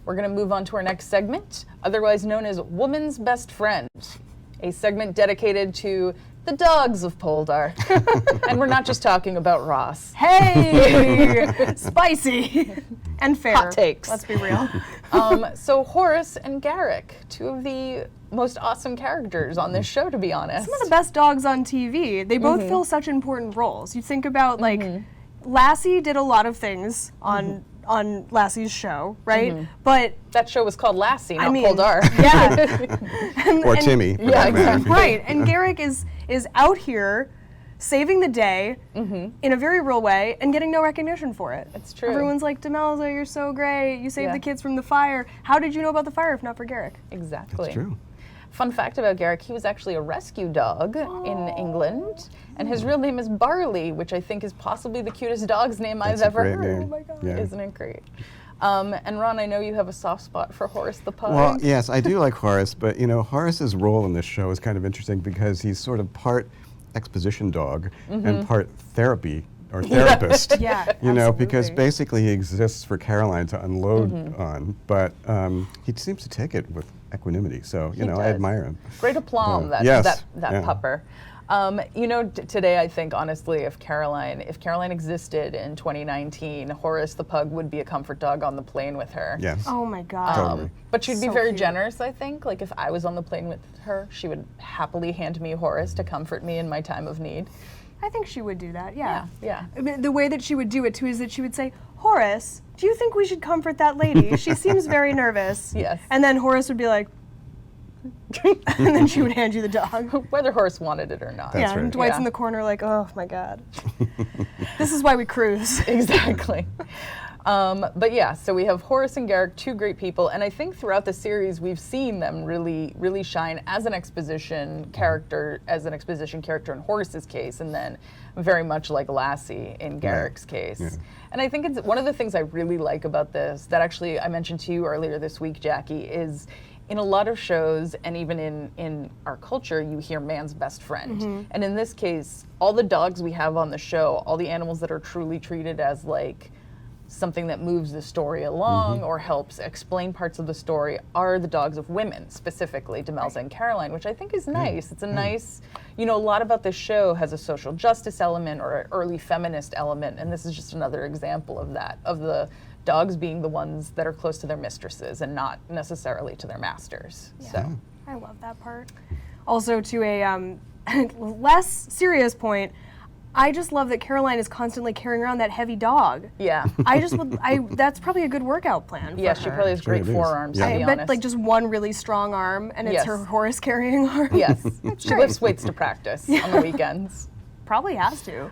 we're going to move on to our next segment, otherwise known as Woman's Best Friend, a segment dedicated to the dogs of Poldark. And we're not just talking about Ross. Hey! Spicy! And fair. Hot takes. Let's be real. So Horace and Garrick, two of the most awesome characters on this show, to be honest. Some of the best dogs on TV. They both fill such important roles. You think about, like, Lassie did a lot of things on Lassie's show, right? But that show was called Lassie, not Poldark. Yeah. Or Timmy. Yeah, exactly. Right, and Garrick is out here saving the day in a very real way and getting no recognition for it. It's true. Everyone's like, Demelza, you're so great. You saved the kids from the fire. How did you know about the fire if not for Garrick? Exactly. That's true. Fun fact about Garrick, he was actually a rescue dog in England, and his real name is Barley, which I think is possibly the cutest dog's name I've ever heard. Name. Oh my God. Yeah. Isn't it great? And Ron, I know you have a soft spot for Horace the Pug. Well, yes, I do like Horace, but Horace's role in this show is kind of interesting because he's sort of part exposition dog and part therapy or therapist. Yeah, because basically he exists for Caroline to unload on, but he seems to take it with equanimity. So I admire him. Great aplomb, that pupper. Today I think honestly, if Caroline existed in 2019, Horace the Pug would be a comfort dog on the plane with her. Yes. Oh my God. Totally. But she'd be So very cute. generous, I think. Like if I was on the plane with her, she would happily hand me Horace to comfort me in my time of need. I think she would do that, yeah. Yeah. I mean, the way that she would do it too is that she would say, Horace, do you think we should comfort that lady? She seems very nervous. Yes. And then Horace would be like, and then she would hand you the dog. Whether Horace wanted it or not. That's And right. Dwight's in the corner like, oh my God. This is why we cruise. Exactly. But yeah, so we have Horace and Garrick, two great people, and I think throughout the series we've seen them really, really shine as an exposition character in Horace's case, and then very much like Lassie in Garrick's case. Yeah. And I think it's one of the things I really like about this, that actually I mentioned to you earlier this week, Jackie, is in a lot of shows, and even in our culture, you hear man's best friend. And in this case, all the dogs we have on the show, all the animals that are truly treated as like something that moves the story along or helps explain parts of the story, are the dogs of women, specifically Demelza and Caroline, which I think is nice. It's a nice, a lot about this show has a social justice element or an early feminist element, and this is just another example of that, of the dogs being the ones that are close to their mistresses and not necessarily to their masters. Yeah. So I love that part. Also, to a less serious point, I just love that Caroline is constantly carrying around that heavy dog. yeah. That's probably a good workout plan for Yeah, her. she probably has great it is. forearms, Yeah. to be I bet honest. like just one really strong arm, and it's Yes. her Horace carrying arm. Yes. She great. lifts weights to practice on the weekends. Probably has to.